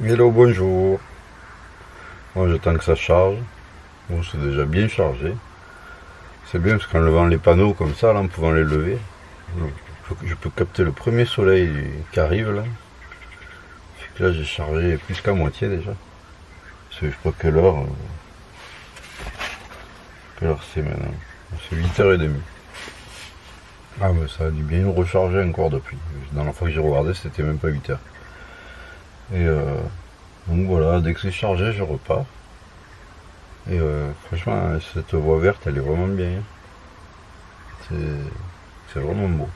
Hello, bonjour. Bon, j'attends que ça charge. Bon, c'est déjà bien chargé. C'est bien parce qu'en levant les panneaux comme ça, là, en pouvant les lever, je peux capter le premier soleil qui arrive là. Fait que là, j'ai chargé plus qu'à moitié déjà. Parce que je crois que l'heure c'est maintenant. C'est 8h30. Ah, mais ça a dû bien recharger encore depuis. Dans la fois que j'ai regardé, c'était même pas 8h. Et donc voilà, dès que c'est chargé, je repars. Et franchement, cette voie verte, elle est vraiment bien. C'est vraiment beau.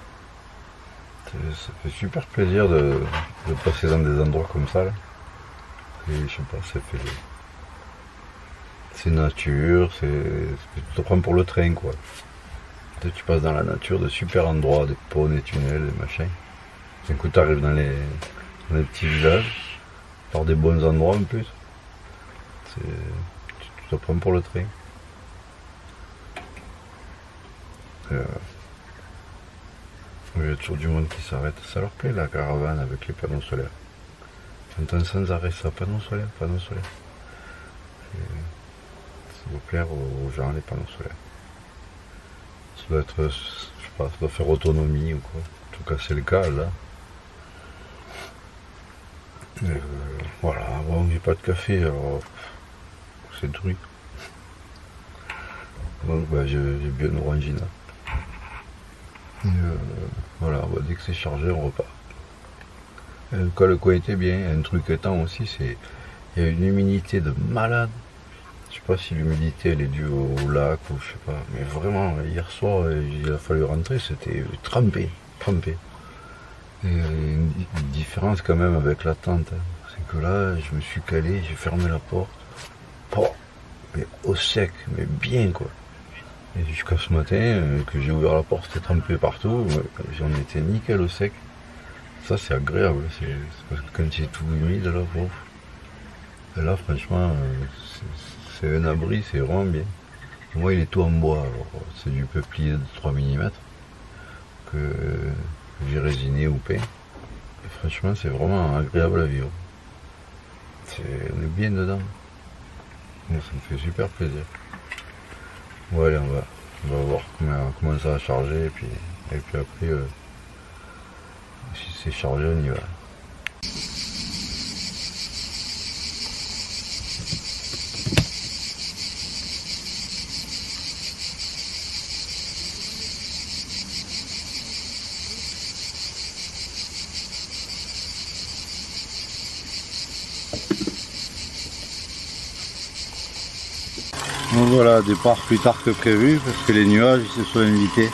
Ça fait super plaisir de passer dans des endroits comme ça. Là. Et je sais pas, c'est nature, tu te prends pour le train quoi. Tu passes dans la nature, de super endroits, des ponts, des tunnels, des machins. D'un coup, tu arrives dans les petits villages, par des bons endroits en plus. Tu te prends pour le train. Il y a toujours du monde qui s'arrête. Ça leur plaît la caravane avec les panneaux solaires. J'entends sans arrêt ça, panneaux solaires, panneaux solaires. Ça doit plaire aux gens les panneaux solaires. Ça doit être, je sais pas, ça doit faire autonomie ou quoi. En tout cas c'est le cas là. Voilà, bon j'ai pas de café alors c'est truc. Donc bah, j'ai bu une orangina. Voilà, bah, dès que c'est chargé on repart. Le coin était bien, un truc étant aussi c'est il y a une humidité de malade. Je sais pas si l'humidité elle est due au lac ou je sais pas, mais vraiment hier soir il a fallu rentrer, c'était trempé. Et une différence quand même avec la tente, c'est que là je me suis calé, j'ai fermé la porte, mais au sec, mais bien quoi. Et jusqu'à ce matin que j'ai ouvert la porte, c'était trempé partout, j'en étais nickel au sec. Ça c'est agréable, c'est parce que quand c'est tout humide là, et là franchement c'est un abri, c'est vraiment bien. Moi il est tout en bois, c'est du peuplier de 3 mm que j'ai résiné ou peint. Et franchement c'est vraiment agréable à vivre. On est bien dedans. Moi, ça me fait super plaisir. Bon allez on va voir comment ça va charger et puis après si c'est chargé on y va. Donc voilà, départ plus tard que prévu parce que les nuages ils se sont invités.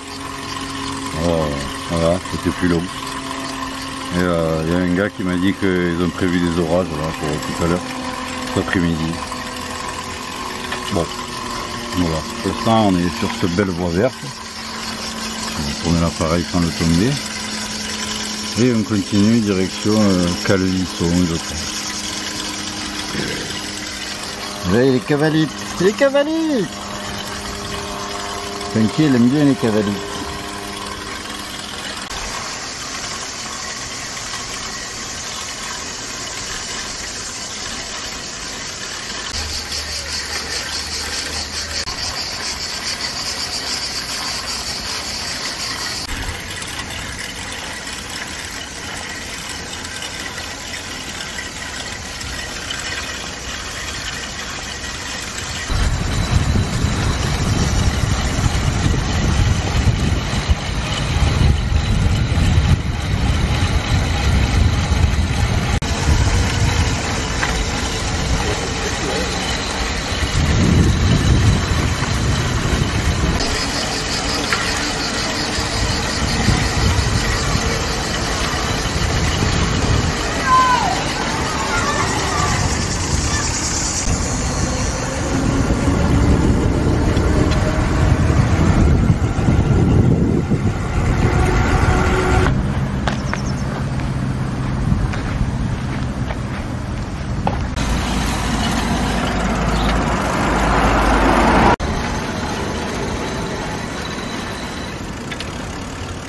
Voilà, c'était plus long. Et il y a un gars qui m'a dit qu'ils ont prévu des orages là, pour tout à l'heure, cet après-midi. Bon, voilà. Pour l'instant on est sur cette belle voie verte. On va tourner l'appareil sans le tomber. Et on continue direction Calvisson, je crois. Ouais, les cavaliers. Les cavaliers. T'inquiète, elle aime bien les cavaliers.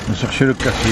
On va chercher le café.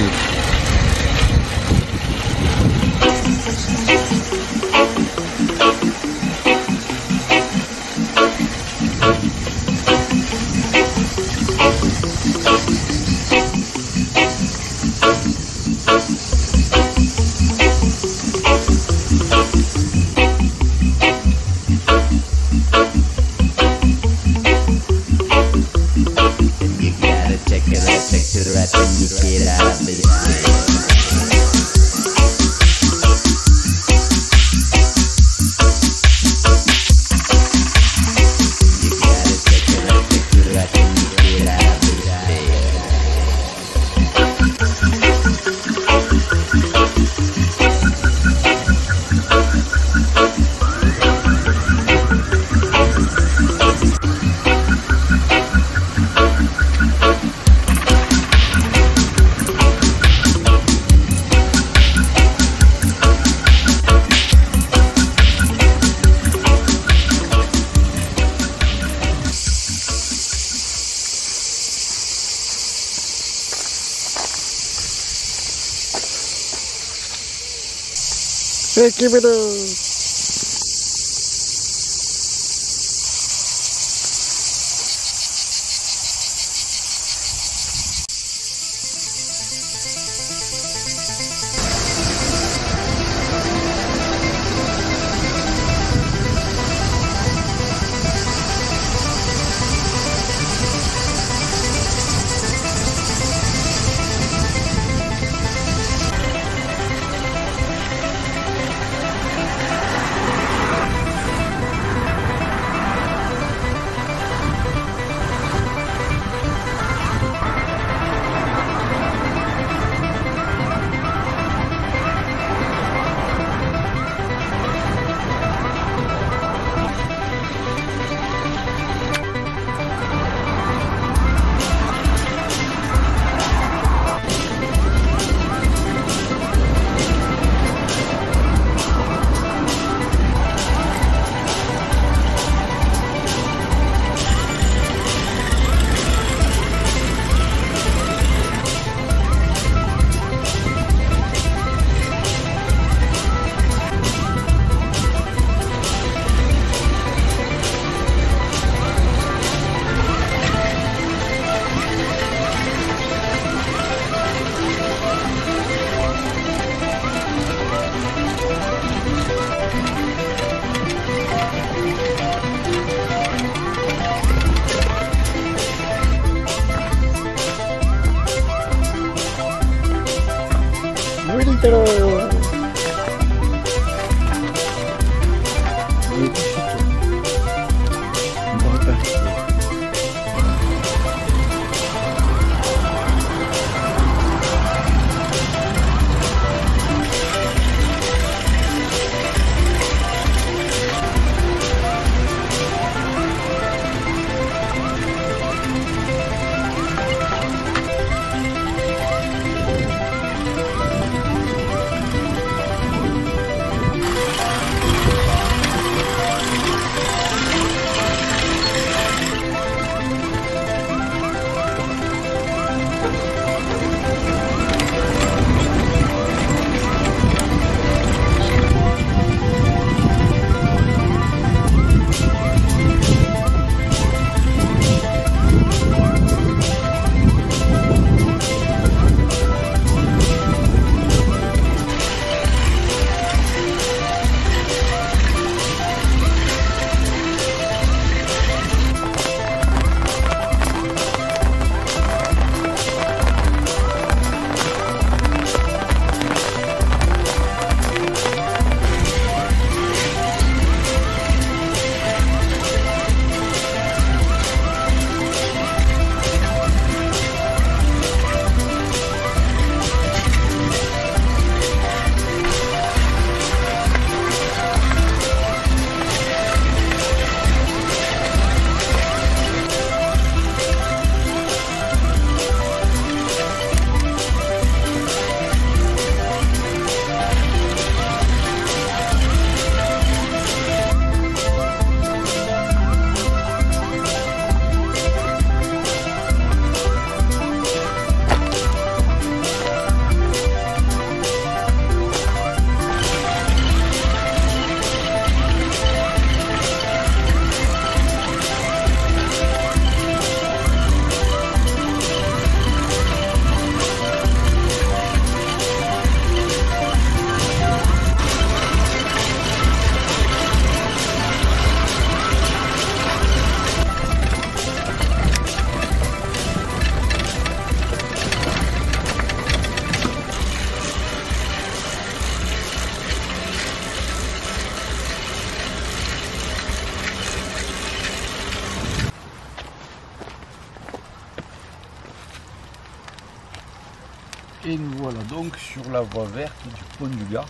Et nous voilà donc sur la voie verte du pont du Gard.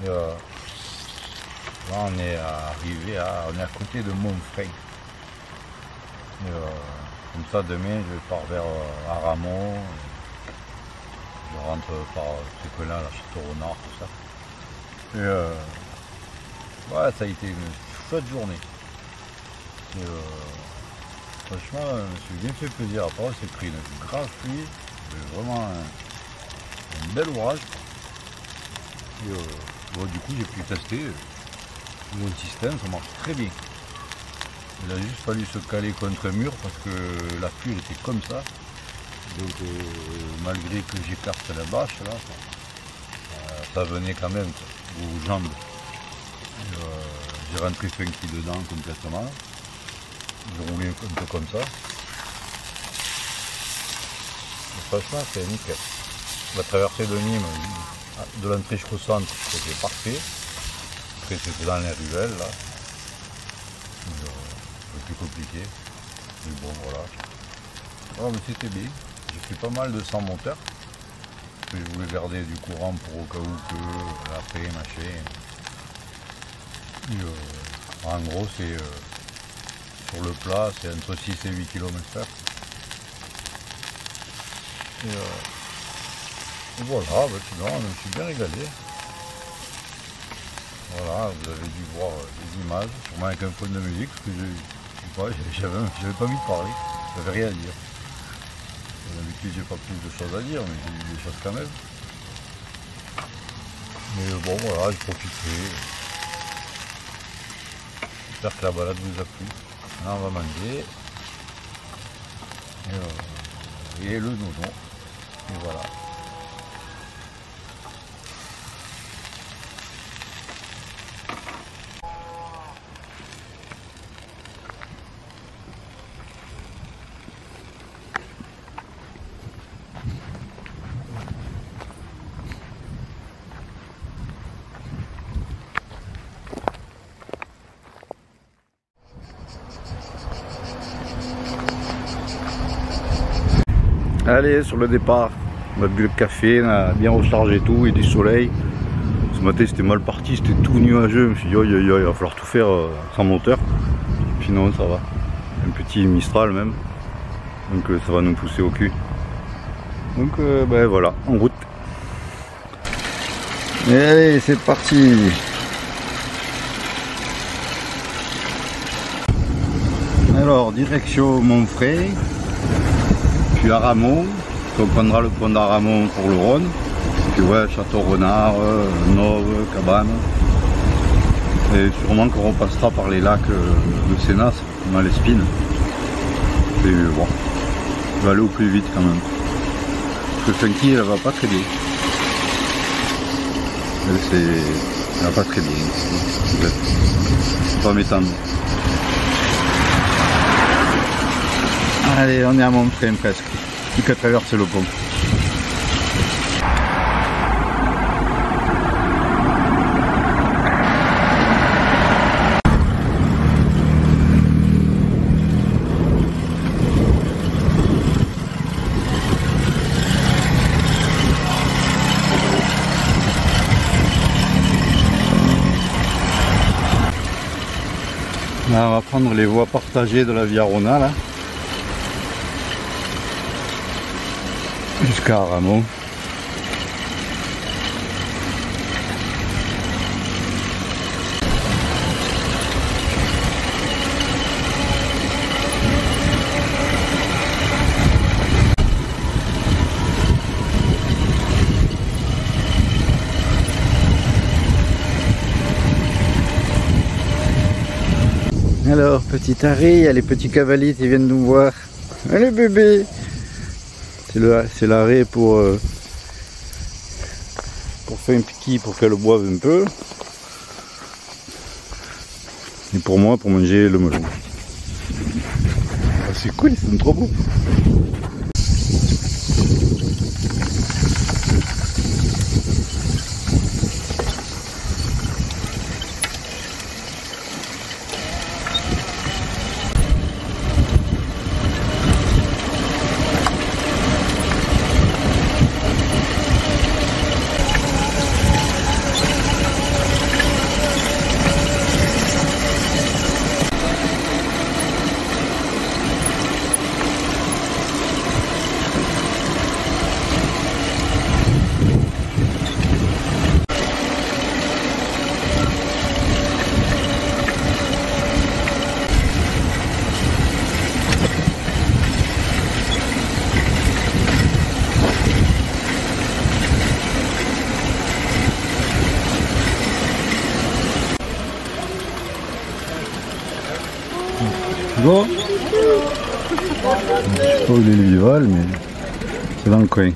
Là on est arrivé on est à côté de Montfray. Comme ça demain je pars vers Aramon. Je rentre par ce coin-là, la Château-Renard, tout ça. Et ouais, ça a été une chouette journée. Et, franchement, je me suis bien fait plaisir. Après, on s'est pris une grave pluie. Vraiment un bel orage. Et, bon, du coup j'ai pu tester mon système, ça marche très bien. Il a juste fallu se caler contre un mur parce que la cuve était comme ça. Donc malgré que j'écarte la bâche là, ça venait quand même quoi, aux jambes. J'ai rentré funky dedans complètement. J'ai roulé un peu comme ça. Et franchement c'est nickel. La traversée de Nîmes, de l'entrée jusqu'au centre, c'était parfait. Après c'était dans les ruelles là. C'est plus compliqué. Mais bon voilà. Oh, mais c'était bien. J'ai fait pas mal de 100 moteurs. Parce que je voulais garder du courant pour au cas où que après machin. Et, en gros c'est sur le plat c'est entre 6 et 8 km/h. Et voilà, bah, sinon je me suis bien régalé. Voilà, vous avez dû voir les images, sûrement avec un fond de musique, parce que j'avais pas envie de parler, j'avais rien à dire. D'habitude j'ai pas plus de choses à dire, mais j'ai dit des choses quand même. Mais bon voilà, j'ai profité. J'espère que la balade vous a plu. Là on va manger. Et le nono. Et voilà. Allez, sur le départ, on a bu le café, on a bien rechargé tout et du soleil. Ce matin c'était mal parti, c'était tout nuageux. Je me suis dit, il va falloir tout faire sans moteur. Puis non, ça va. Un petit Mistral même. Donc ça va nous pousser au cul. Donc ben voilà, en route. Et allez, c'est parti. Alors, direction Montfray. Puis Aramon, on prendra le pont d'Aramon pour le Rhône, puis ouais, Château-Renard, Nove, Cabane, et sûrement qu'on repassera par les lacs de Sénas, dans les Spines, et bon, on va aller au plus vite quand même, parce que Funky elle va pas très bien, elle va pas très bien, pas m'étendre. Allez, on est à Montfray presque, plus qu'à traverser le pont. Là, on va prendre les voies partagées de la Via Rona là. Jusqu'à Aramon. Alors, petit arrêt, il y a les petits cavaliers qui viennent nous voir. Allez bébé! C'est l'arrêt pour faire un piqui, pour qu'elle boive un peu. Et pour moi, pour manger le melon. Ah, c'est cool, ils sont trop beaux. Go. Je sais pas où les lui volent, mais c'est dans le coin.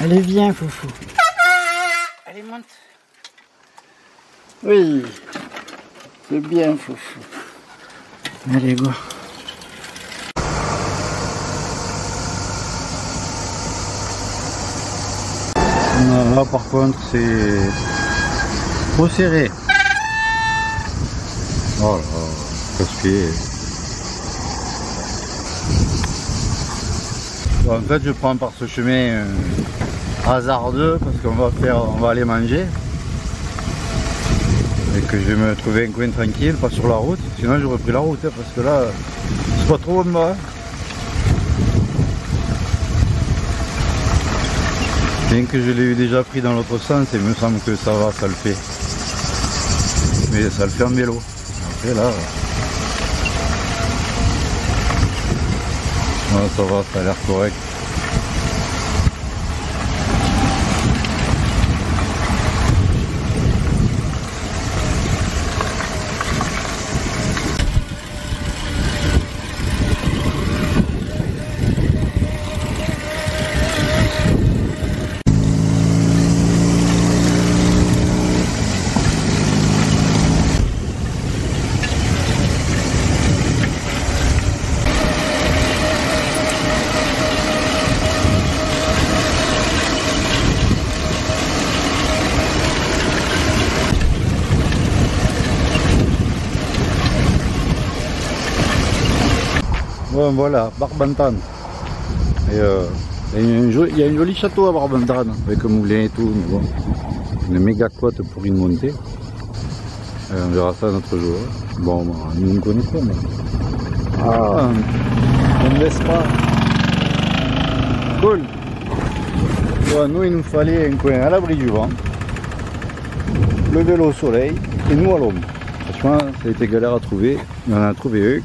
Allez, viens, Foufou. Allez, monte. Oui. C'est bien, Foufou. Allez, go. Non, là, par contre, c'est trop serré. Oh là, casse-pied. Bon, en fait, je prends par ce chemin hasardeux parce on va aller manger et que je vais me trouver un coin tranquille, pas sur la route. Sinon, j'aurais pris la route hein, parce que là, c'est pas trop bon. Hein. Bien que je l'ai eu déjà pris dans l'autre sens, il me semble que ça va, ça le fait. Mais ça le fait en vélo. Après là, ça va, ça a l'air correct. Bon, voilà, Barbentane. Et il y a un joli château à Barbentane, avec un moulin et tout, mais bon, une méga côte pour une montée. On verra ça un autre jour. Bon, nous ne connaissons pas, mais... Ah, on ne laisse pas. Cool. Bon, nous, il nous fallait un coin à l'abri du vent, le vélo au soleil, et nous à l'ombre. Franchement, ça a été galère à trouver, mais on en a trouvé un.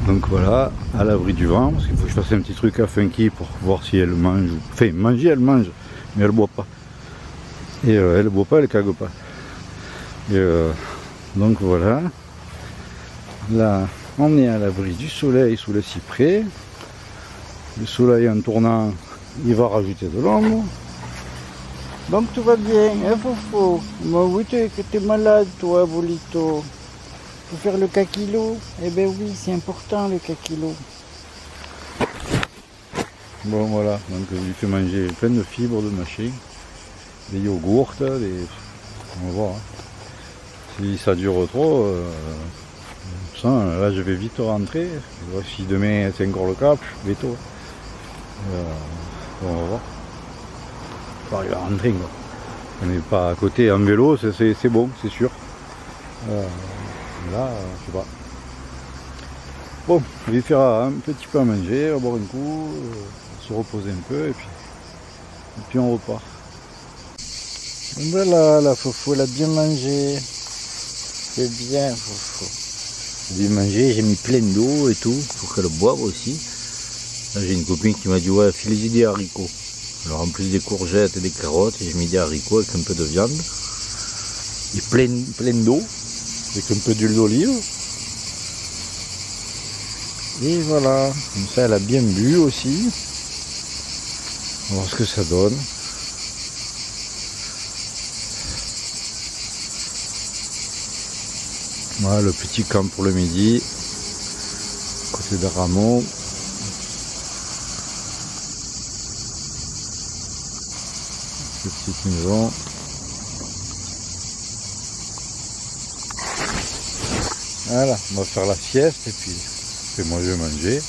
Donc voilà, à l'abri du vent, parce qu'il faut que je fasse un petit truc à Funky pour voir si elle mange. Enfin, manger, elle mange, mais elle boit pas. Et elle boit pas, elle cague pas. Et donc voilà. Là, on est à l'abri du soleil sous le cyprès. Le soleil en tournant, il va rajouter de l'ombre. Donc tout va bien, hein, Foufou? Mais oui, que t'es malade, toi, Bolito. Faut faire le kakilo. Eh ben oui, c'est important le kakilo. Bon voilà, donc je lui fais manger plein de fibres de machin, des yogourts, on va voir. Hein. Si ça dure trop, là je vais vite rentrer. Si demain c'est encore le cas, veto. On va voir. On va arriver à rentrer quoi. On n'est pas à côté en vélo, c'est bon, c'est sûr. Là, je sais pas. Bon, on va faire un petit peu à manger, on va boire un coup, se reposer un peu et puis on repart. Voilà, la Foufou, elle a bien mangé. C'est bien, Foufou. J'ai bien mangé, j'ai mis plein d'eau et tout, pour qu'elle boive aussi. Là, j'ai une copine qui m'a dit, ouais, file-y des haricots. Alors en plus des courgettes et des carottes, j'ai mis des haricots avec un peu de viande. Et plein d'eau. Avec un peu d'huile d'olive. Et voilà, comme ça elle a bien bu aussi. On va voir ce que ça donne. Voilà le petit camp pour le midi. Côté de Ramon. Cette petite maison. Voilà, on va faire la sieste et puis moi je vais manger.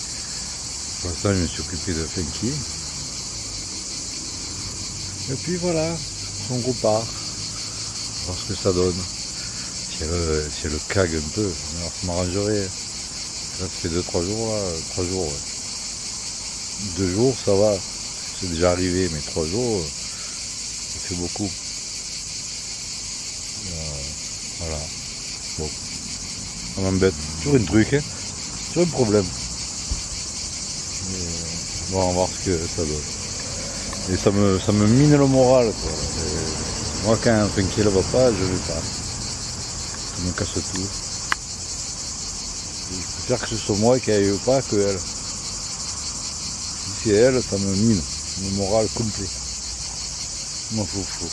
Pour l'instant je me suis occupé de Funky. Et puis voilà, on repart. Voir ce que ça donne. Si elle cague un peu, alors ça m'arrangerait. Là ça fait 2-3 jours là, 3 jours. Ouais. 2 jours ça va, c'est déjà arrivé, mais 3 jours ça fait beaucoup. Voilà. Bon. Ça m'embête. Toujours un truc, hein. Toujours un problème. Bon, on va voir ce que ça donne. Et ça me mine le moral, quoi. Moi quand Funky ne va pas, je vais pas. Je me casse tout. Je préfère que ce soit moi qui aille pas que elle. Si c'est elle, ça me mine. Le moral complet. M'en fous.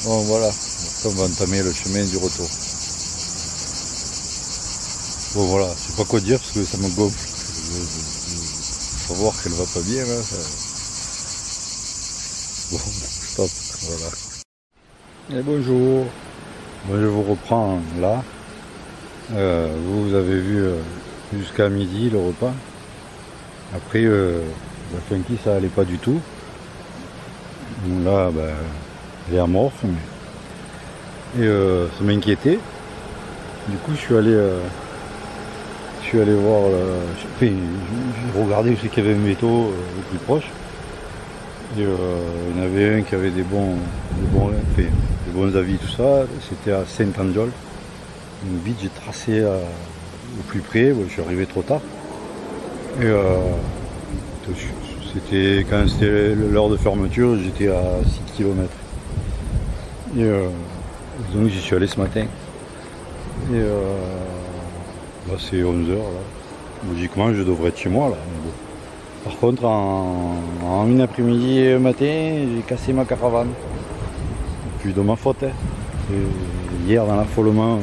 Bon voilà, on va entamer le chemin du retour. Bon voilà, je sais pas quoi dire parce que ça me gonfle. Faut voir qu'elle va pas bien là. Bon, stop, voilà. Et bonjour. Moi je vous reprends là. Vous avez vu jusqu'à midi le repas. Après la Funky ça allait pas du tout. Donc là elle est amorphe et ça m'inquiétait. Du coup je suis allé voir, j'ai regardé où c'est qu'il y avait un métaux le plus proche. Et, il y en avait un qui avait des bons avis, tout ça. C'était à Saint-Andiol. Donc vite j'ai tracé au plus près. Bon, je suis arrivé trop tard. Et quand c'était l'heure de fermeture, j'étais à 6 km. Et donc j'y suis allé ce matin. Et là c'est 11h là. Logiquement je devrais être chez moi là. Par contre en une après-midi matin j'ai cassé ma caravane. Puis de ma faute. Hein. Hier dans l'affolement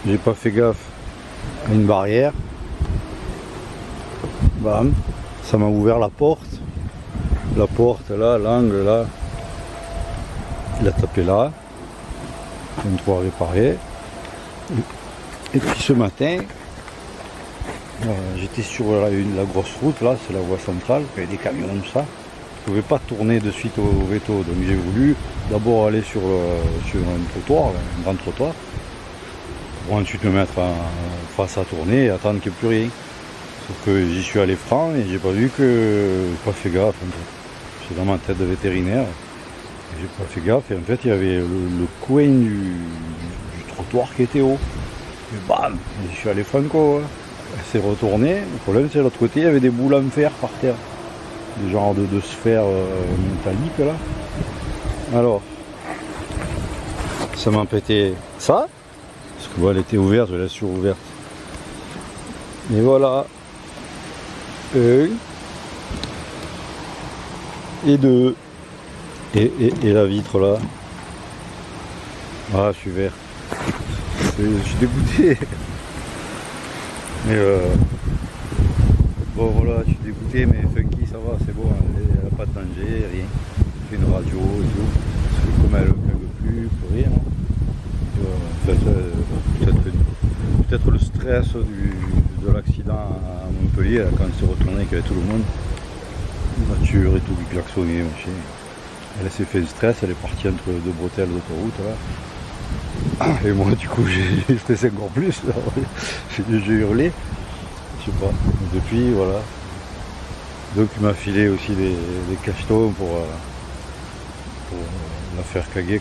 j'ai pas fait gaffe à une barrière. Bam, ça m'a ouvert la porte. La porte là, l'angle là. Il a tapé là. Une trois réparée. Et puis ce matin, j'étais sur la grosse route, là, c'est la voie centrale, il y avait des camions comme ça. Je ne pouvais pas tourner de suite au véto, donc j'ai voulu d'abord aller sur un trottoir, un grand trottoir, pour ensuite me mettre face à tourner et attendre qu'il n'y ait plus rien. Sauf que j'y suis allé franc et j'ai pas vu que, pas fait gaffe en fait. J'étais dans ma tête de vétérinaire, j'ai pas fait gaffe et en fait il y avait le coin du trottoir qui était haut. Et bam, je suis allé franco, hein. Elle s'est retournée. Le problème c'est de l'autre côté, il y avait des boules en fer par terre. Des genres de sphères métalliques là. Alors, ça m'a pété ça. Parce que bon, elle était ouverte, je la suis ouverte. Et voilà. 1 et 2. Et la vitre là. Ah, je suis vert. Je suis dégoûté. Mais bon voilà, je suis dégoûté, mais Funky ça va, c'est bon, elle n'a pas de danger, rien. Elle fait une radio et tout. Parce que comme elle ne veut plus rien. Peut-être le stress de l'accident à Montpellier, là, quand elle s'est retournée avec tout le monde, la voiture et tout, qui klaxonnait, machin. Elle s'est fait le stress, elle est partie entre deux bretelles d'autoroute là. Et moi du coup j'ai stressé encore plus, j'ai hurlé, je sais pas, depuis voilà. Donc il m'a filé aussi des cachetons pour la faire caguer.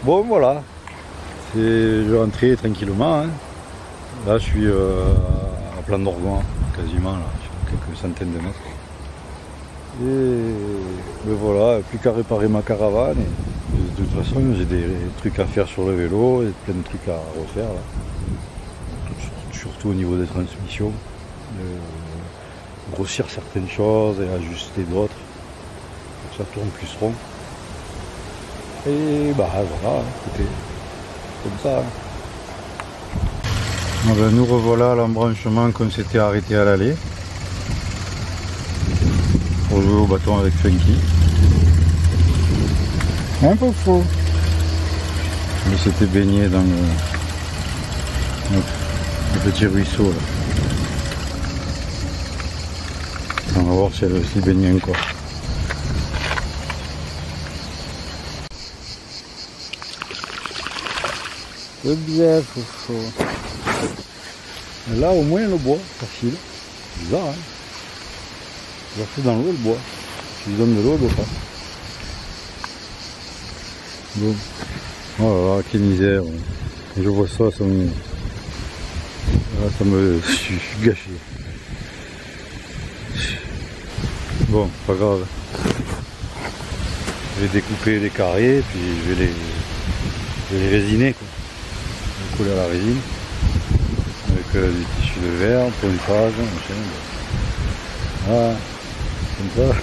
Bon voilà, je vais rentrer tranquillement, hein. Là je suis à Plan d'Orgon, quasiment là, sur quelques centaines de mètres. Et ben voilà, plus qu'à réparer ma caravane. Et de toute façon, j'ai des trucs à faire sur le vélo, et plein de trucs à refaire là. Surtout au niveau des transmissions. Grossir certaines choses et ajuster d'autres. Pour que ça tourne plus rond. Et bah voilà, écoutez, comme ça. Ah ben, nous revoilà à l'embranchement qu'on s'était arrêté à l'aller. Pour jouer au bâton avec Funky. Un peu faux. On s'était baigné dans le petit ruisseau là. On va voir si elle s'y baigne encore. C'est bien Foufou. Là au moins le bois, facile. Bizarre hein. Je refais dans l'eau le bois. Si je donne de l'eau, il doit pas. Bon. Oh là là, quelle misère. Quand je vois ça, ça me... Je suis gâché. Bon, pas grave. je vais découper les carrés, puis je vais les résiner, quoi. Je vais coller à la résine avec du tissu de verre, pointage, machin. Voilà, comme ça.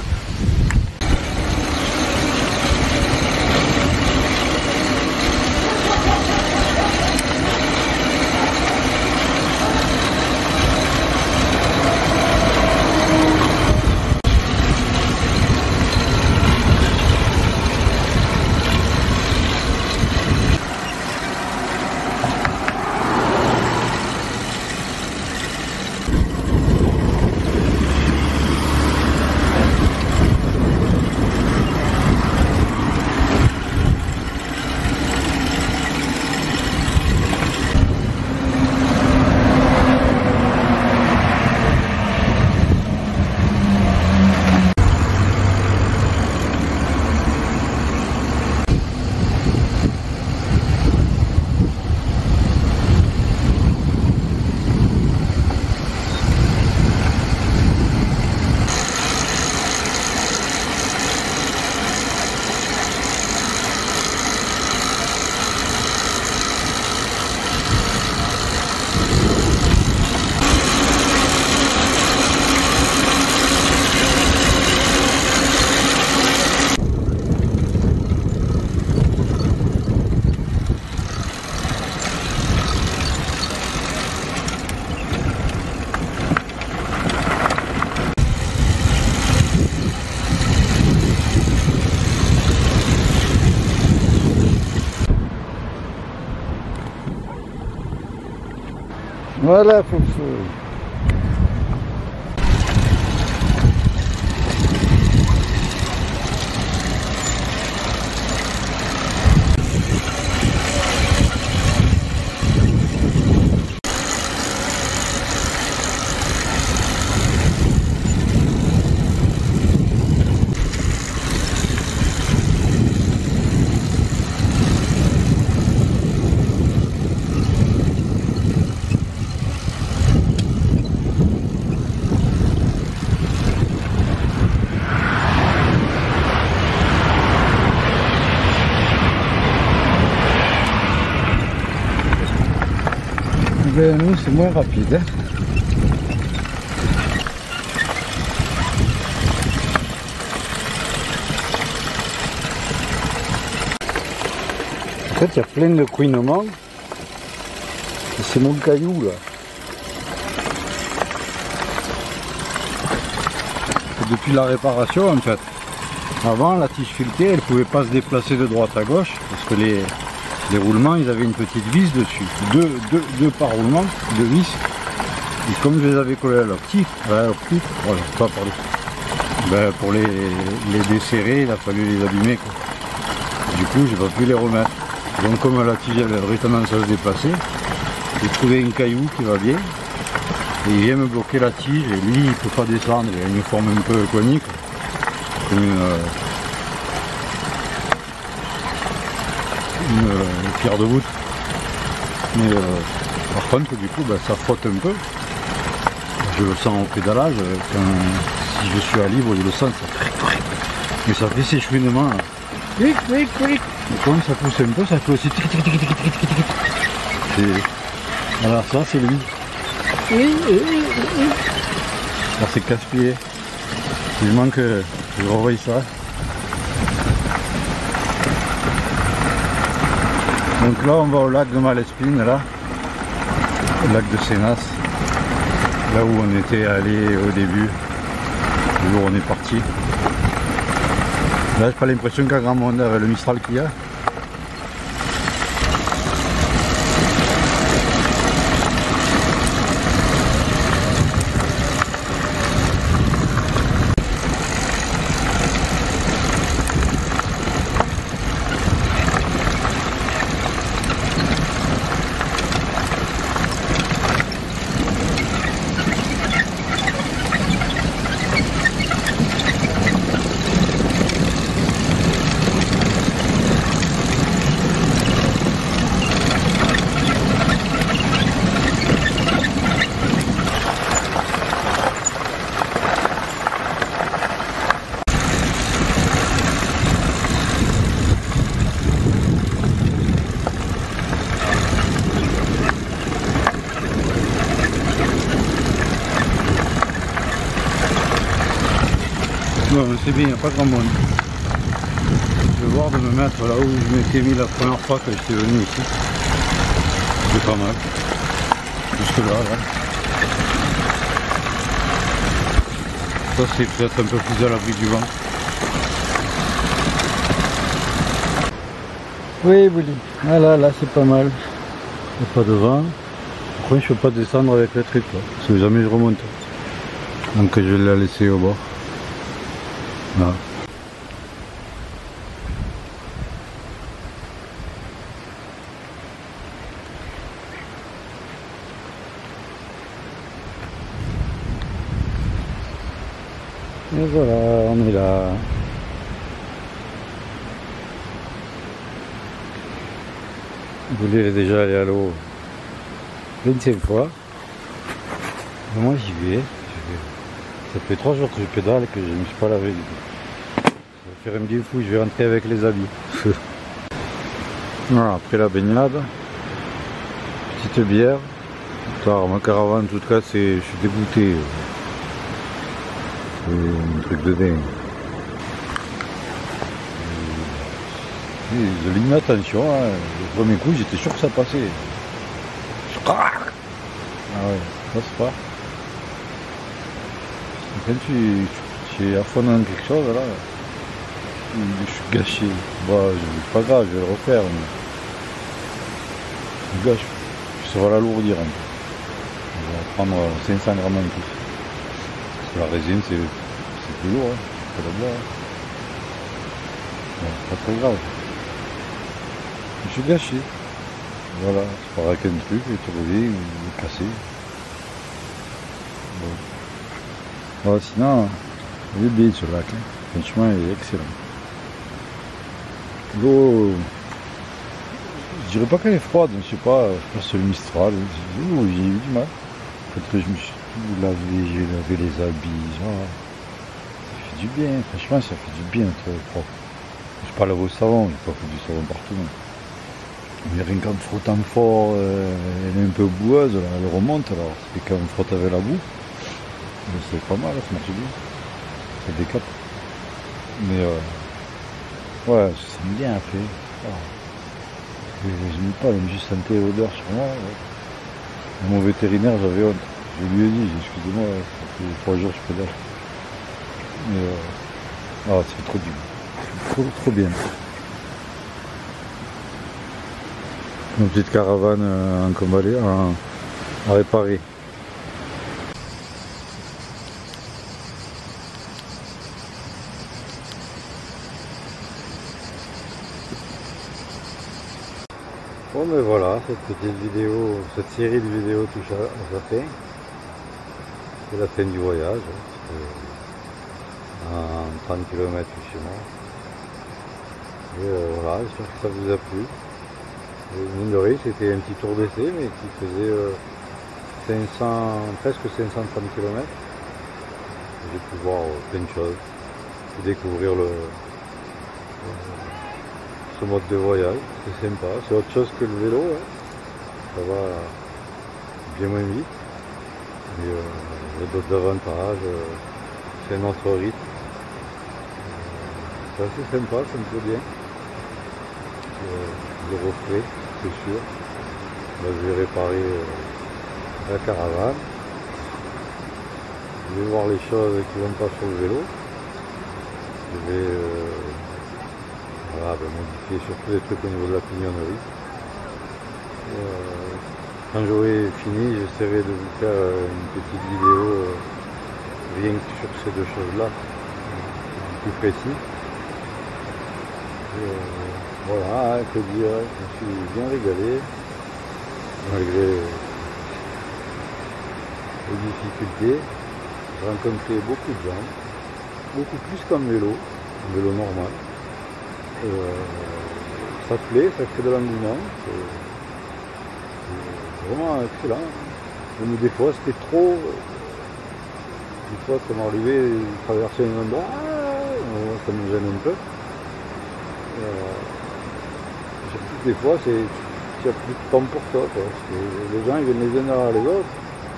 Voilà, Foufou. Ben, nous c'est moins rapide. Hein. En fait il y a plein de couinements. C'est mon caillou là. Depuis la réparation en fait. Avant la tige filetée elle pouvait pas se déplacer de droite à gauche parce que les roulements, ils avaient une petite vis dessus, deux par roulement, deux vis. Et comme je les avais collés à l'optique, voilà, pas parler. Ben, pour les desserrer, il a fallu les abîmer, quoi. Du coup, j'ai pas pu les remettre. Donc, comme la tige avait tendance à se déplacer, j'ai trouvé un caillou qui va bien. Et il vient me bloquer la tige, et lui, il peut pas descendre. Il a une forme un peu conique, comme une pierre de voûte, mais par contre du coup ça frotte un peu, je le sens au pédalage, si je suis à libre je le sens, mais ça fait ces chouinements, et quand ça pousse un peu ça fait aussi voilà, ça c'est lui, là c'est casse-pied, il manque que je revoie ça. Donc là on va au lac de Malespine, là, au lac de Sénas, là où on était allé au début, le jour où on est parti. Là j'ai pas l'impression qu'il y a grand monde avec le Mistral qu'il y a. Non, c'est bien, il n'y a pas grand monde. Je vais voir de me mettre là où je m'étais mis la première fois quand j'étais venu ici. C'est pas mal. Jusque là, là. Ça c'est peut-être un peu plus à l'abri du vent. Oui, Bouli. Voilà, là c'est pas mal. Il n'y a pas de vent. Après je peux pas descendre avec le truc là. Parce que jamais je remonte. Donc je vais la laisser au bord. Là. Et voilà, on est là. Bouli est déjà allé à l'eau 25 fois. Et moi j'y vais. Ça fait 3 jours que je pédale et que je ne me suis pas lavé du tout. Ça va faire un bien fou, je vais rentrer avec les habits. Voilà, après la baignade, petite bière. Tard, ma caravane en tout cas, je suis dégoûté. C'est un truc de dingue. J'ai mis attention, hein. Le premier coup j'étais sûr que ça passait. Ah ouais, ça se passe. Quand tu es à fond dans quelque chose là, je suis gâché. Bon, c'est pas grave, je vais le refaire. Mais je gâche. Ça va l'alourdir un peu. On va prendre 500 grammes en plus. Parce que la résine c'est plus lourd, hein. C'est pas la blague. Bon, pas très grave. Je suis gâché. Voilà, c'est pas avec un truc, il est trouvé, il est cassé. Bon. Voilà, sinon, il est bien ce lac. Hein. Franchement, il est excellent. L'eau, je dirais pas qu'elle est froide, je sais pas, c'est le Mistral. J'ai eu du mal. Quand je me suis lavé, j'ai lavé les habits. Genre, ça fait du bien, franchement, ça fait du bien, très propre. Je parle au savon, j'ai pas fait du savon partout. Mais rien qu'en frottant fort, elle est un peu boueuse, là, elle remonte, alors c'est quand on frotte avec la boue. C'est pas mal, ça marche bien. Ça décape. Mais ouais, ça sent bien après. Oh. Je n'aime pas, même juste sentais l'odeur sur moi. Ouais. Mon vétérinaire, j'avais honte. Je lui ai dit, excusez-moi, ça fait 3 jours que je pédale. Mais ça fait trop du bien. Trop bien. Une petite caravane en combalé, à réparer. Bon mais voilà, cette petite vidéo, cette série de vidéos touche à sa fin. C'est la fin du voyage. À 30 km chez moi. Et voilà, j'espère que ça vous a plu. Mine de rien, c'était un petit tour d'essai, mais qui faisait presque 530 km. J'ai pu voir plein de choses, découvrir ce mode de voyage, c'est sympa, c'est autre chose que le vélo, hein. Ça va bien moins vite, mais il y a d'autres avantages, c'est un autre rythme, c'est assez sympa, ça me plaît bien. Je le referai, c'est sûr. Là, je vais réparer la caravane. Je vais voir les choses qui vont pas sur le vélo. Je vais modifier surtout les trucs au niveau de la pignonnerie. Quand j'aurai fini, j'essaierai de vous faire une petite vidéo rien que sur ces deux choses-là, plus précis. Voilà, que dire, je me suis bien régalé, malgré les difficultés. J'ai rencontré beaucoup de gens, beaucoup plus qu'un vélo normal. Ça plaît, ça crée de l'engouement, c'est vraiment excellent. Mais des fois c'était trop, des fois ça m'arrivait de traverser un endroit, ça me gêne un peu. Des fois, tu n'as plus de temps pour toi, quoi. Parce que les gens ils viennent les uns derrière les autres.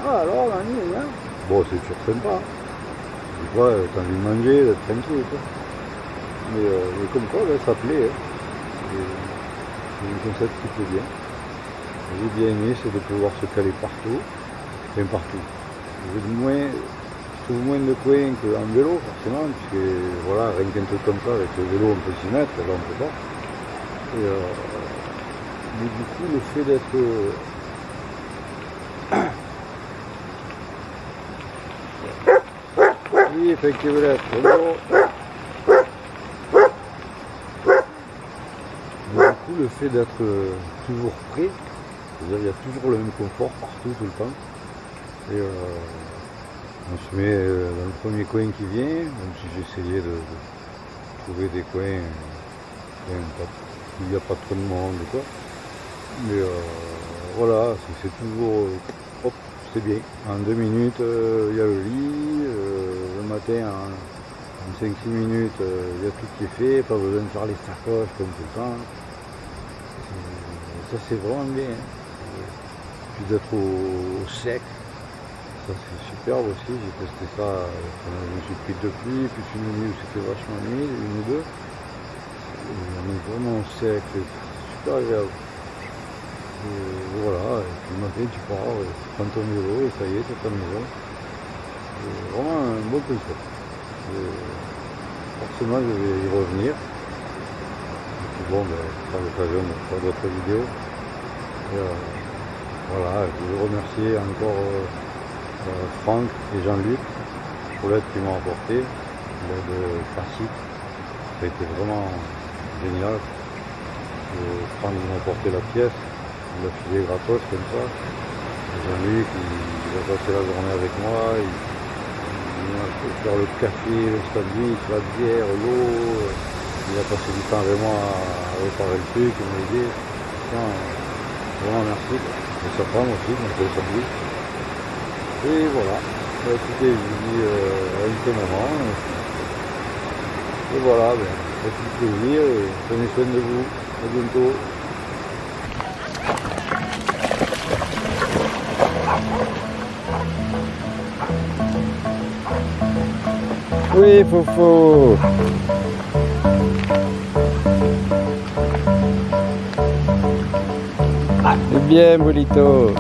Ah alors, Nani, hein. Bon, c'est toujours sympa. Des fois, t'as envie de manger, d'être tranquille, quoi. Mais comme quoi, là, ça plaît. Hein. C'est un concept qui plaît bien. J'ai bien aimé, c'est de pouvoir se caler partout. Enfin, partout. Je trouve moins de coins qu'en vélo, forcément, puisque voilà, rien qu'un truc comme ça, avec le vélo, on peut s'y mettre, là, on peut pas. Et, mais du coup, le fait d'être... Oui, effectivement, bonjour. Mais du coup, le fait d'être toujours prêt, c'est-à-dire qu'il y a toujours le même confort partout, tout le temps. Et on se met dans le premier coin qui vient, même si j'essayais de trouver des coins où il n'y a pas trop de monde ou quoi. Mais voilà, c'est toujours, hop, c'est bien. En 2 minutes, il y a le lit, le matin en 5-6 minutes, il y a tout qui est fait, pas besoin de faire les sacoches comme tout le temps. Ça c'est vraiment bien. Puis d'être au sec. Ça c'est superbe aussi, j'ai testé ça, je me suis pris 2 pluies, puis une nuit où c'était vachement humide, 1 ou 2. On est vraiment sec, c'est super agréable. Et voilà, et puis le matin tu pars, tu prends ton vélo et ça y est, c'est ta maison. C'est vraiment un beau concept. Forcément je vais y revenir. Et puis bon, ben, ça sera l'occasion de faire d'autres vidéos. Et, voilà, je veux remercier encore Franck et Jean-Luc pour l'aide qu'ils m'ont apporté, l'aide classique. Ça a été vraiment génial. Franck m'a apporté la pièce, il a filé gratos comme ça. Jean-Luc, il a passé la journée avec moi, il m'a fait faire le café, le sandwich, la bière, l'eau. Il a passé du temps avec moi à réparer le truc, il m'a aidé. Vraiment merci. Et sa femme aussi, donc le sandwich. Et voilà. Bah, écoutez, je vous dis à un petit moment. Et voilà, ben, faites-vous plaisir et prenez soin de vous. À bientôt. Oui, Fofo. C'est bien, Bolito.